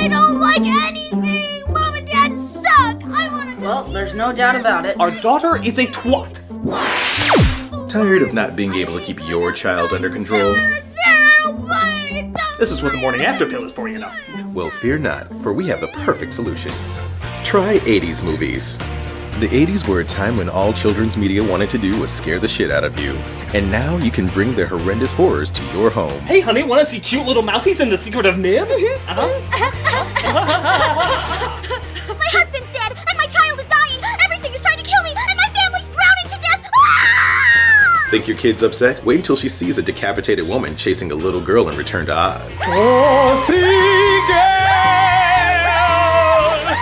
I don't like anything! Mom and Dad suck! I wanna go. Well, there's no doubt about it. Our daughter is a twat. Tired of not being able to keep your child under control? This is what the morning after pill is for, you know. Well, fear not, for we have the perfect solution. Try 80s movies. The 80s were a time when all children's media wanted to do was scare the shit out of you. And now you can bring their horrendous horrors to your home. Hey, honey, wanna see cute little mousies in The Secret of Nim? My husband's dead, and my child is dying. Everything is trying to kill me, and my family's drowning to death. Ah! Think your kid's upset? Wait until she sees a decapitated woman chasing a little girl in Return to Oz.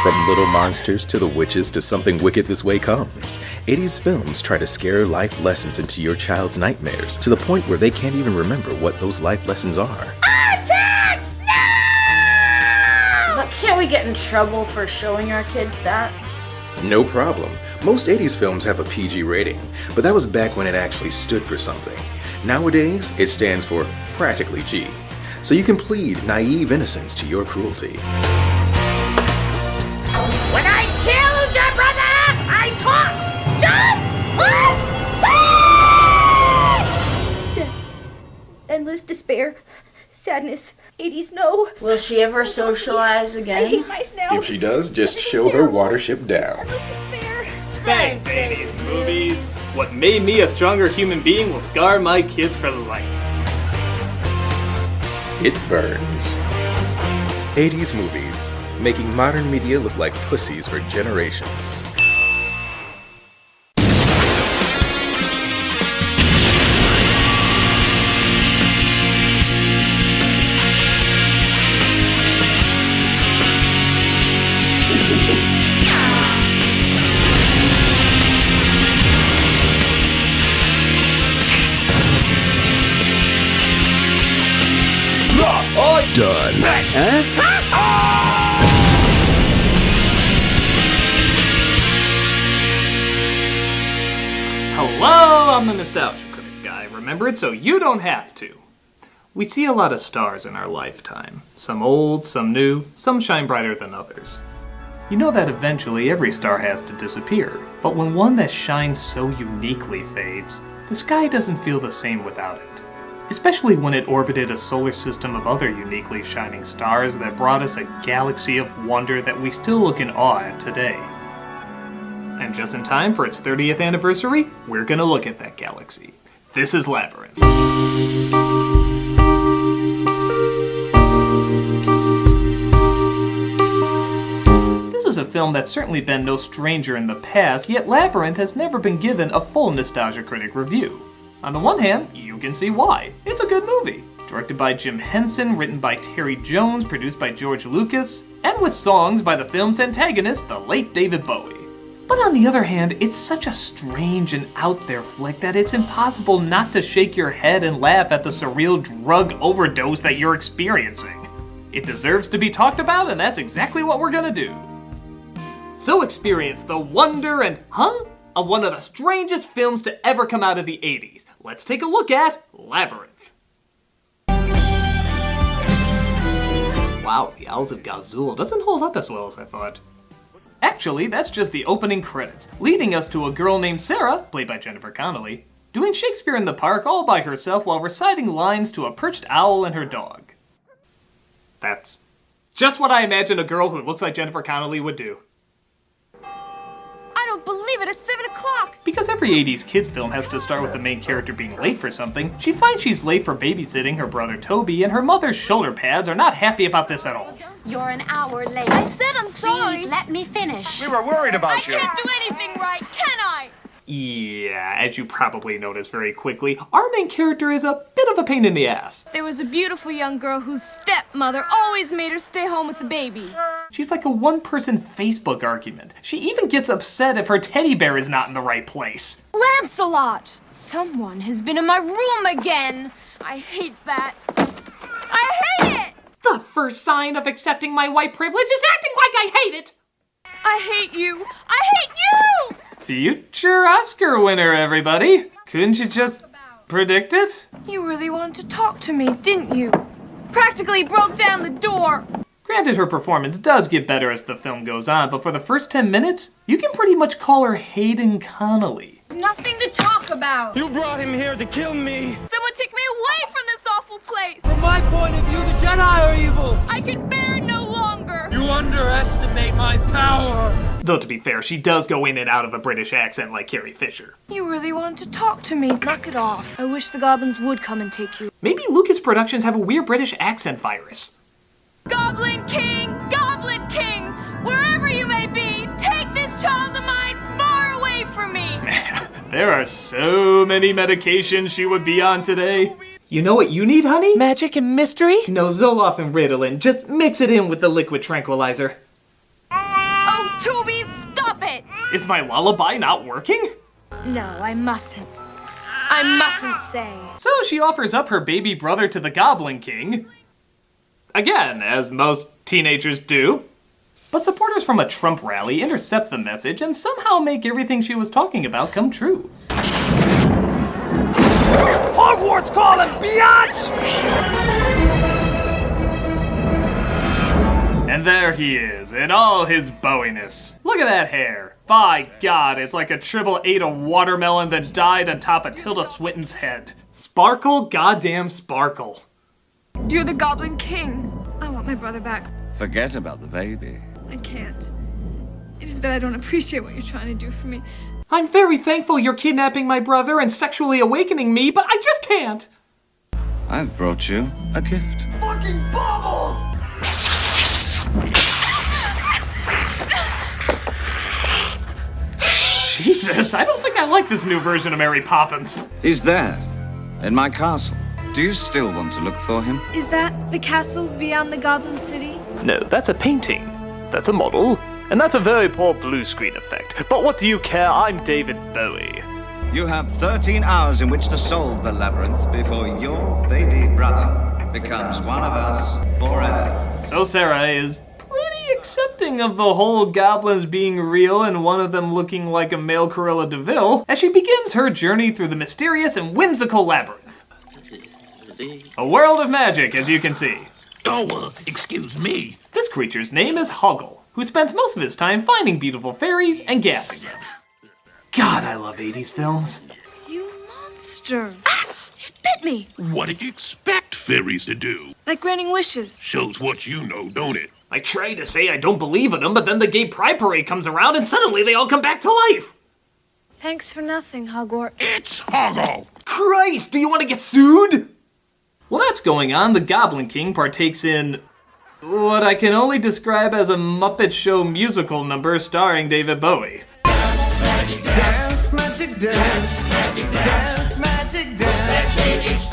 From little monsters to the witches to something wicked this way comes. 80s films try to scare life lessons into your child's nightmares to the point where they can't even remember what those life lessons are. Artist! No! But can't we get in trouble for showing our kids that? No problem. Most 80s films have a PG rating, but that was back when it actually stood for something. Nowadays, it stands for practically G. So you can plead naive innocence to your cruelty. When I killed your brother, I talked just one thing! Death, endless despair, sadness, 80s no. Will she ever socialize I again? hate mice now. If she does, just show her Watership Down. Endless despair. Thanks, 80s movies. What made me a stronger human being will scar my kids for life. It burns. 80s movies, making modern media look like pussies for generations. Done. Hello, I'm the Nostalgia Critic guy. Remember it so you don't have to. We see a lot of stars in our lifetime. Some old, some new, some shine brighter than others. You know that eventually every star has to disappear, but when one that shines so uniquely fades, the sky doesn't feel the same without it. Especially when it orbited a solar system of other uniquely shining stars that brought us a galaxy of wonder that we still look in awe at today. And just in time for its 30th anniversary, we're gonna look at that galaxy. This is Labyrinthe. This is a film that's certainly been no stranger in the past, yet Labyrinthe has never been given a full Nostalgia Critic review. On the one hand, you can see why. It's a good movie. Directed by Jim Henson, written by Terry Jones, produced by George Lucas, and with songs by the film's antagonist, the late David Bowie. But on the other hand, it's such a strange and out there flick that it's impossible not to shake your head and laugh at the surreal drug overdose that you're experiencing. It deserves to be talked about, and that's exactly what we're gonna do. So experience the wonder and of one of the strangest films to ever come out of the 80s. Let's take a look at Labyrinthe. Wow, the Owls of Gazul doesn't hold up as well as I thought. Actually, that's just the opening credits, leading us to a girl named Sarah, played by Jennifer Connelly, doing Shakespeare in the Park all by herself while reciting lines to a perched owl and her dog. That's just what I imagine a girl who looks like Jennifer Connelly would do. I don't believe it, it's 7 o'clock! Because every 80s kids film has to start with the main character being late for something, she finds she's late for babysitting her brother Toby, and her mother's shoulder pads are not happy about this at all. You're an hour late. I said I'm sorry! Please let me finish. We were worried about you. I can't do anything right, can I? Yeah, as you probably noticed very quickly, our main character is a bit of a pain in the ass. There was a beautiful young girl whose stepmother always made her stay home with the baby. She's like a one-person Facebook argument. She even gets upset if her teddy bear is not in the right place. Lancelot! Someone has been in my room again. I hate that. I hate it! The first sign of accepting my white privilege is acting like I hate it! I hate you! I hate you! Future Oscar winner, everybody! Couldn't you just predict it? You really wanted to talk to me, didn't you? Practically broke down the door. Granted, her performance does get better as the film goes on, but for the first 10 minutes, you can pretty much call her Hayden Connolly. Nothing to talk about. You brought him here to kill me! Someone take me away from this awful place. From my point of view, the Jedi are evil! I can bear it no longer. You underestimate my power! Though to be fair, she does go in and out of a British accent like Carrie Fisher. You really wanted to talk to me. Knock it off. I wish the goblins would come and take you. Maybe Lucas Productions have a weird British accent virus. Goblin King, wherever you may be, take this child of mine far away from me. There are so many medications she would be on today. You know what you need, honey? Magic and mystery? No, Zoloft and Ritalin. Just mix it in with the liquid tranquilizer. Oh, Toby, stop it! Is my lullaby not working? No, I mustn't. I mustn't say. So she offers up her baby brother to the Goblin King. Again, as most teenagers do. But supporters from a Trump rally intercept the message and somehow make everything she was talking about come true. Hogwarts calling, biatch! And there he is, in all his bowiness. Look at that hair. By God, it's like a triple ate a watermelon that died on top of Tilda Swinton's head. Sparkle, goddamn sparkle. You're the Goblin King. I want my brother back. Forget about the baby. I can't. It is that I don't appreciate what you're trying to do for me. I'm very thankful you're kidnapping my brother and sexually awakening me, but I just can't. I've brought you a gift. Fucking baubles! Jesus, I don't think I like this new version of Mary Poppins. He's there, in my castle. Do you still want to look for him? Is that the castle beyond the Goblin City? No, that's a painting. That's a model. And that's a very poor blue screen effect. But what do you care? I'm David Bowie. You have 13 hours in which to solve the labyrinth before your baby brother becomes one of us forever. So Sarah is pretty accepting of the whole goblins being real and one of them looking like a male Cruella de Vil as she begins her journey through the mysterious and whimsical labyrinth. A world of magic, as you can see. Oh, excuse me. This creature's name is Hoggle, who spends most of his time finding beautiful fairies and gassing them. God, I love 80s films. You monster. Ah! It bit me. What did you expect fairies to do? Like granting wishes. Shows what you know, don't it? I try to say I don't believe in them, but then the gay pride parade comes around and suddenly they all come back to life. Thanks for nothing, Hogwarts. It's Hoggle! Christ, do you want to get sued? While that's going on, the Goblin King partakes in what I can only describe as a Muppet Show musical number starring David Bowie. Dance, magic, dance, magic, dance, magic, dance.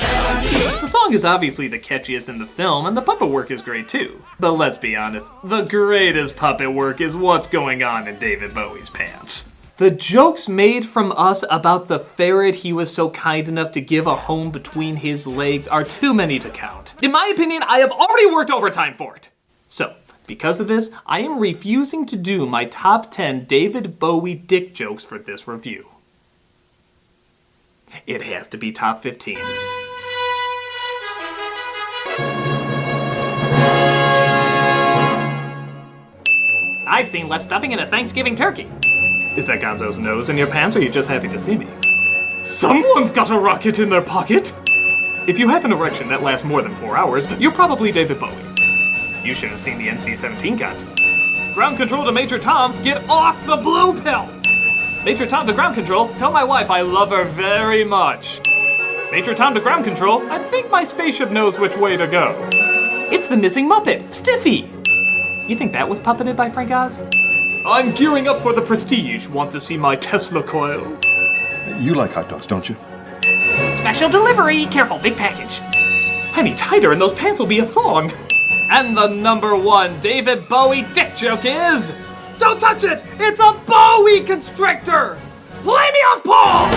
The song is obviously the catchiest in the film, and the puppet work is great too. But let's be honest, the greatest puppet work is what's going on in David Bowie's pants. The jokes made from us about the ferret he was so kind enough to give a home between his legs are too many to count. In my opinion, I have already worked overtime for it. So, because of this, I am refusing to do my top 10 David Bowie dick jokes for this review. It has to be top 15. I've seen less stuffing in a Thanksgiving turkey. Is that Gonzo's nose in your pants, or are you just happy to see me? Someone's got a rocket in their pocket! If you have an erection that lasts more than 4 hours, you're probably David Bowie. You should have seen the NC-17 cut. Ground control to Major Tom, get off the blue pill! Major Tom to ground control, tell my wife I love her very much. Major Tom to ground control, I think my spaceship knows which way to go. It's the missing Muppet, Stiffy! You think that was puppeted by Frank Oz? I'm gearing up for the prestige. Want to see my Tesla coil? You like hot dogs, don't you? Special delivery! Careful, big package. Any tighter and those pants will be a thong. And the number one David Bowie dick joke is... Don't touch it! It's a Bowie constrictor! Play me off, Paul!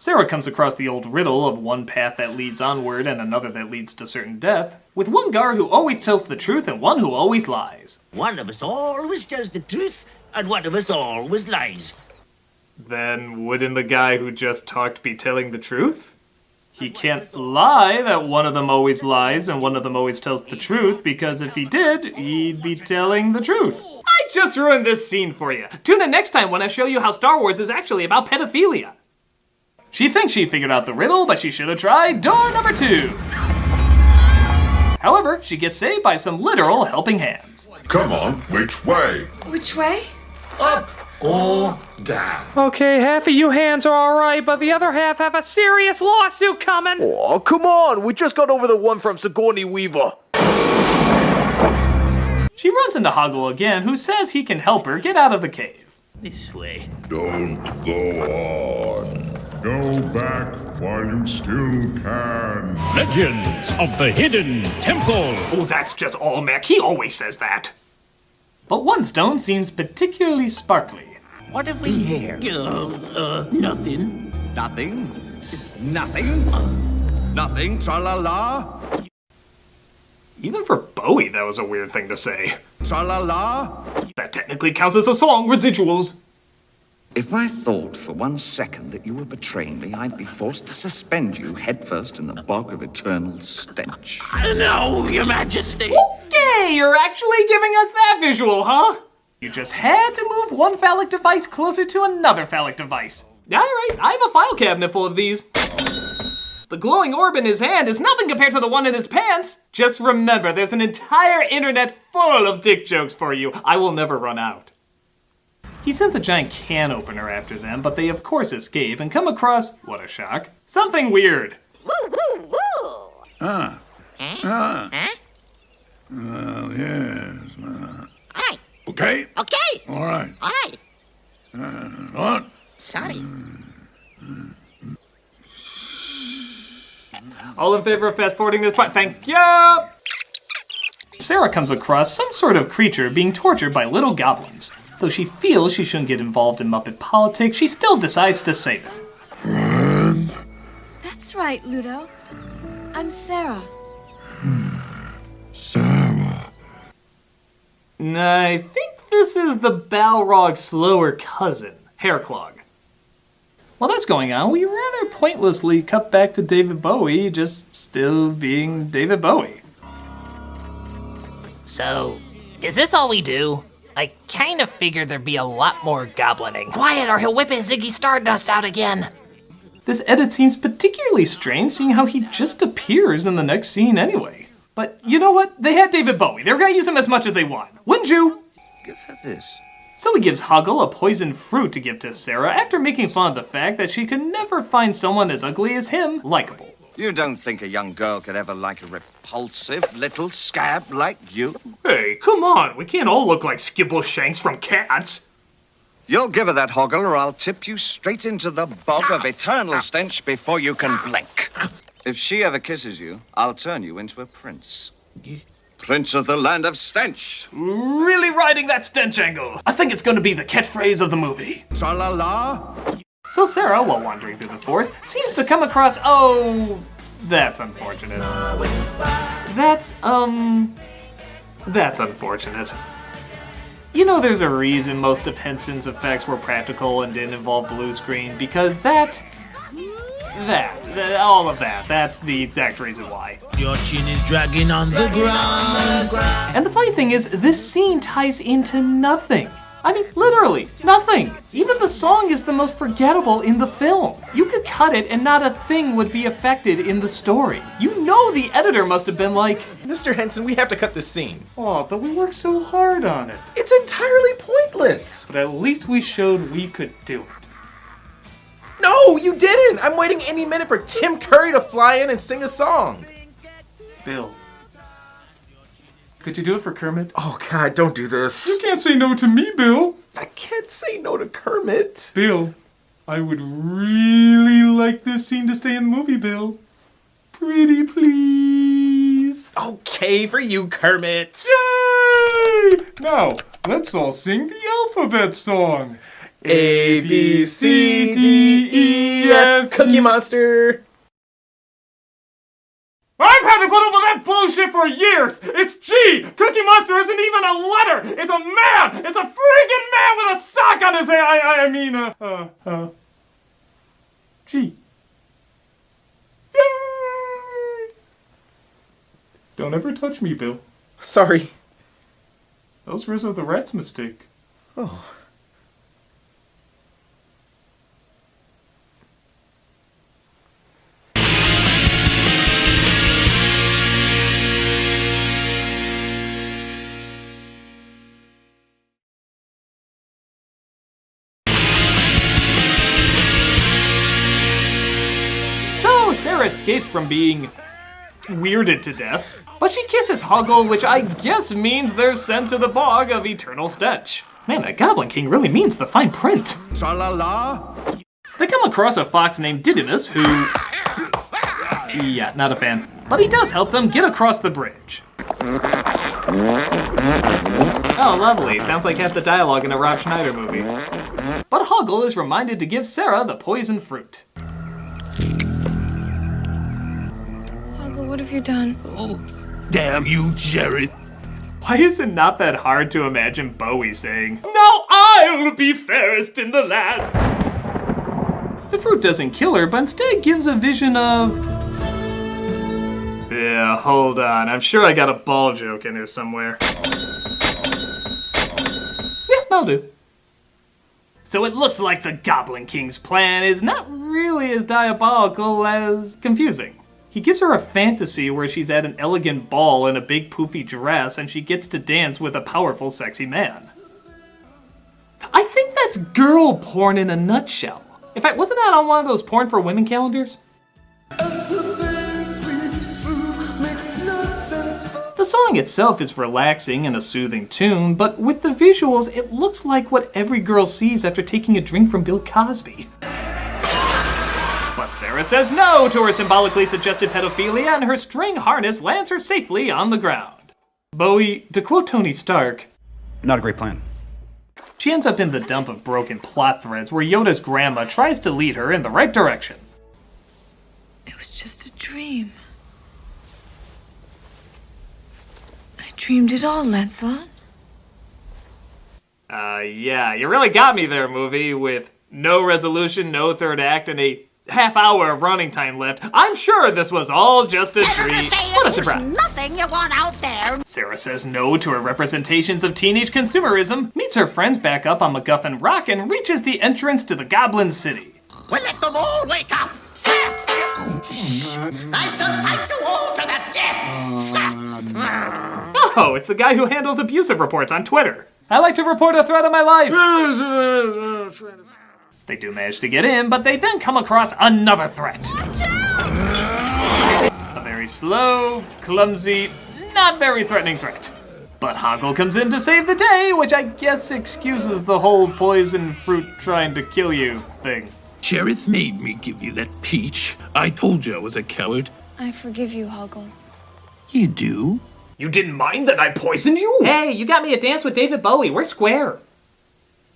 Sarah comes across the old riddle of one path that leads onward and another that leads to certain death, with one guard who always tells the truth and one who always lies. One of us always tells the truth, and one of us always lies. Then wouldn't the guy who just talked be telling the truth? He can't lie that one of them always lies and one of them always tells the truth, because if he did, he'd be telling the truth. I just ruined this scene for you. Tune in next time when I show you how Star Wars is actually about pedophilia. She thinks she figured out the riddle, but she should have tried door number 2. However, she gets saved by some literal helping hands. Come on, which way? Which way? Up or down? Okay, half of you hands are alright, but the other half have a serious lawsuit coming. Oh, come on. We just got over the one from Sigourney Weaver. She runs into Hoggle again, who says he can help her get out of the cave. This way. Don't go on. Go back while you still can. Legends of the Hidden Temple. Oh, that's just Olmec. He always says that. But one stone seems particularly sparkly. What have we here? Nothing. Nothing? Nothing? Nothing, tra-la-la? Even for Bowie, that was a weird thing to say. Tra-la-la? That technically counts as a song, residuals. If I thought for 1 second that you were betraying me, I'd be forced to suspend you headfirst in the bog of eternal stench. No, Your Majesty. Okay, you're actually giving us that visual, huh? You just had to move one phallic device closer to another phallic device. Alright, I have a file cabinet full of these. The glowing orb in his hand is nothing compared to the one in his pants. Just remember, there's an entire internet full of dick jokes for you. I will never run out. He sends a giant can opener after them, but they of course escape and come across, what a shock, something weird. Woo, woo, woo! Well, yes. All right. Okay? Okay. All right. All right. What? Sorry. All in favor of fast forwarding this part? Thank you! Sarah comes across some sort of creature being tortured by little goblins. Though she feels she shouldn't get involved in Muppet politics, she still decides to save it. Friend? That's right, Ludo. I'm Sarah. Sarah. I think this is the Balrog's slower cousin, Hairclog. While that's going on, we rather pointlessly cut back to David Bowie, just still being David Bowie. So, is this all we do? I kind of figured there'd be a lot more goblining. Quiet or he'll whip his Ziggy Stardust out again. This edit seems particularly strange, seeing how he just appears in the next scene anyway. But you know what? They had David Bowie. They're gonna use him as much as they want. Wouldn't you? Give her this. So he gives Hoggle a poisoned fruit to give to Sarah after making fun of the fact that she could never find someone as ugly as him likable. You don't think a young girl could ever like a repulsive little scab like you? Hey, come on. We can't all look like Skibbleshanks from Cats. You'll give her that, Hoggle, or I'll tip you straight into the bog of eternal stench before you can blink. If she ever kisses you, I'll turn you into a prince. Prince of the land of stench. Really riding that stench angle. I think it's going to be the catchphrase of the movie. Tra-la-la. So Sarah, while wandering through the forest, seems to come across, oh, that's unfortunate. That's unfortunate. You know, there's a reason most of Henson's effects were practical and didn't involve blue screen, because that's the exact reason why. Your chin is dragging on the ground. And the funny thing is, this scene ties into nothing. I mean, literally, nothing. Even the song is the most forgettable in the film. You could cut it and not a thing would be affected in the story. You know the editor must have been like, Mr. Henson, we have to cut this scene. oh, but we worked so hard on it. It's entirely pointless. But at least we showed we could do it. No, you didn't. I'm waiting any minute for Tim Curry to fly in and sing a song. Bill, could you do it for Kermit? Oh, God, don't do this. You can't say no to me, Bill. I can't say no to Kermit. Bill, I would really like this scene to stay in the movie, Bill. Pretty please. Okay, for you, Kermit. Yay! Now, let's all sing the alphabet song. A, B, C, D, E, F, Cookie Monster. I've had to put up with that bullshit for years! It's G! Cookie Monster isn't even a letter! It's a man! It's a freaking man with a sock on his head! G. Yay! Don't ever touch me, Bill. Sorry. That was Rizzo the Rat's mistake. Oh. So, Sarah escapes from being weirded to death, but she kisses Hoggle, which I guess means they're sent to the bog of eternal stench. Man, that Goblin King really means the fine print. Tra-la-la. They come across a fox named Didymus who... yeah, not a fan. But he does help them get across the bridge. Oh, lovely. Sounds like half the dialogue in a Rob Schneider movie. But Hoggle is reminded to give Sarah the poison fruit. What have you done? Oh, damn you, Jerry. Why is it not that hard to imagine Bowie saying, "Now I'll be fairest in the land"? The fruit doesn't kill her, but instead gives a vision of... yeah, hold on. I'm sure I got a ball joke in here somewhere. Yeah, that'll do. So it looks like the Goblin King's plan is not really as diabolical as confusing. He gives her a fantasy where she's at an elegant ball in a big poofy dress and she gets to dance with a powerful, sexy man. I think that's girl porn in a nutshell. In fact, wasn't that on one of those porn for women calendars? The song itself is relaxing and a soothing tune, but with the visuals, it looks like what every girl sees after taking a drink from Bill Cosby. But Sarah says no to her symbolically suggested pedophilia, and her string harness lands her safely on the ground. Bowie, to quote Tony Stark, not a great plan. She ends up in the dump of broken plot threads where Yoda's grandma tries to lead her in the right direction. It was just a dream. I dreamed it all, Lancelot. Yeah, you really got me there, movie, with no resolution, no third act, and a half hour of running time left. I'm sure this was all just a dream. What a surprise. There's nothing you want out there. Sarah says no to her representations of teenage consumerism, meets her friends back up on MacGuffin Rock, and reaches the entrance to the Goblin City. Well, let them all wake up. I shall fight you all to the death. Oh, it's the guy who handles abusive reports on Twitter. I like to report a threat of my life. They do manage to get in, but they then come across another threat. A very slow, clumsy, not very threatening threat. But Hoggle comes in to save the day, which I guess excuses the whole poison fruit trying to kill you thing. Sheriff made me give you that peach. I told you I was a coward. I forgive you, Hoggle. You do? You didn't mind that I poisoned you? Hey, you got me a dance with David Bowie. We're square.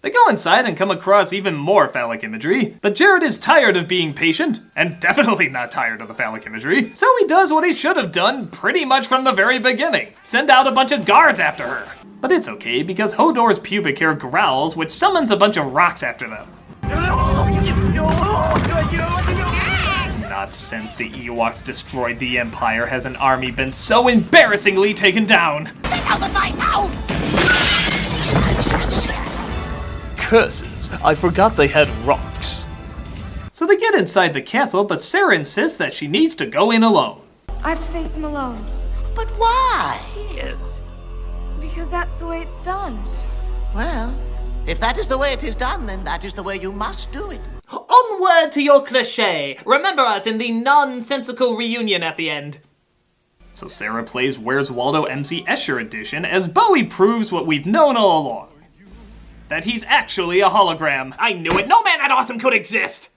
They go inside and come across even more phallic imagery, but Jared is tired of being patient, and definitely not tired of the phallic imagery, so he does what he should have done pretty much from the very beginning. Send out a bunch of guards after her. But it's okay, because Hodor's pubic hair growls, which summons a bunch of rocks after them. Not since the Ewoks destroyed the Empire has an army been so embarrassingly taken down. Curses, I forgot they had rocks. So they get inside the castle, but Sarah insists that she needs to go in alone. I have to face him alone. But why? Yes. Because that's the way it's done. Well, if that is the way it is done, then that is the way you must do it. Onward to your cliché. Remember us in the nonsensical reunion at the end. So Sarah plays Where's Waldo MC Escher edition as Bowie proves what we've known all along. That he's actually a hologram. I knew it. No man that awesome could exist.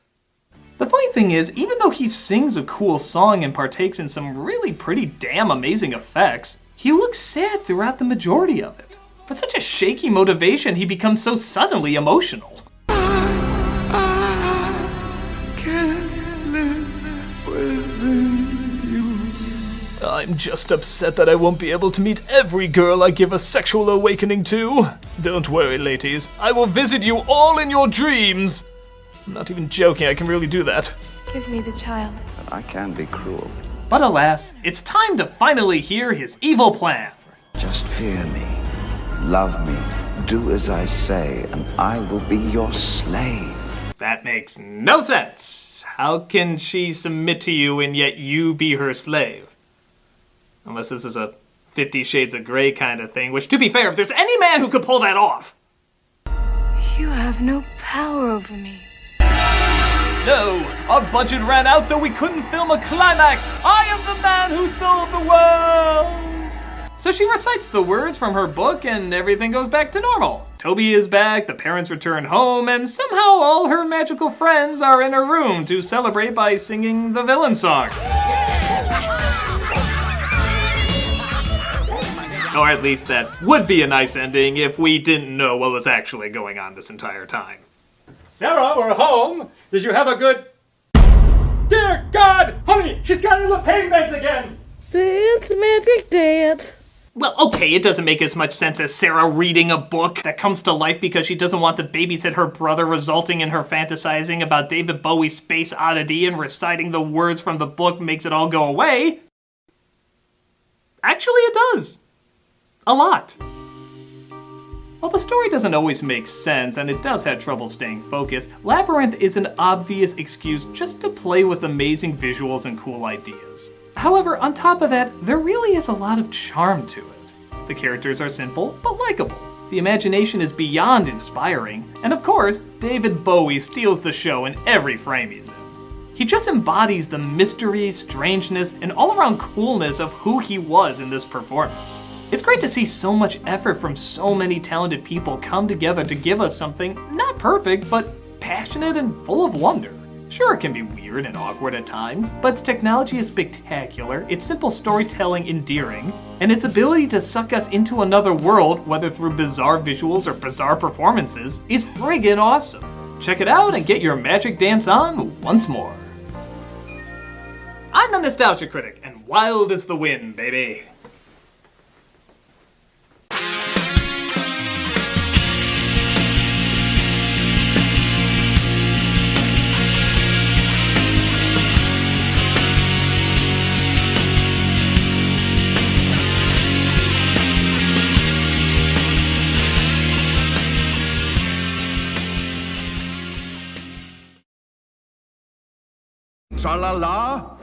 The funny thing is, even though he sings a cool song and partakes in some really pretty damn amazing effects, he looks sad throughout the majority of it. For such a shaky motivation, he becomes so suddenly emotional. I'm just upset that I won't be able to meet every girl I give a sexual awakening to. Don't worry, ladies. I will visit you all in your dreams. I'm not even joking, I can really do that. Give me the child. I can be cruel. But alas, it's time to finally hear his evil plan. Just fear me, love me, do as I say, and I will be your slave. That makes no sense. How can she submit to you and yet you be her slave? Unless this is a 50 Shades of Grey kind of thing, which, to be fair, if there's any man who could pull that off. You have no power over me. No, our budget ran out so we couldn't film a climax. I am the man who sold the world. So she recites the words from her book and everything goes back to normal. Toby is back, the parents return home, and somehow all her magical friends are in her room to celebrate by singing the villain song. Or at least that would be a nice ending if we didn't know what was actually going on this entire time. Sarah, we're home. Did you have a good... Dear God! Honey, she's got her pain meds again! Dance, magic dance. Well, okay, it doesn't make as much sense as Sarah reading a book that comes to life because she doesn't want to babysit her brother, resulting in her fantasizing about David Bowie's Space Oddity and reciting the words from the book makes it all go away. Actually, it does. A lot. While the story doesn't always make sense, and it does have trouble staying focused, Labyrinth is an obvious excuse just to play with amazing visuals and cool ideas. However, on top of that, there really is a lot of charm to it. The characters are simple, but likable. The imagination is beyond inspiring, and of course, David Bowie steals the show in every frame he's in. He just embodies the mystery, strangeness, and all-around coolness of who he was in this performance. It's great to see so much effort from so many talented people come together to give us something not perfect, but passionate and full of wonder. Sure, it can be weird and awkward at times, but its technology is spectacular, its simple storytelling endearing, and its ability to suck us into another world, whether through bizarre visuals or bizarre performances, is friggin' awesome. Check it out and get your magic dance on once more. I'm the Nostalgia Critic, and wild is the wind, baby. Tra-la-la,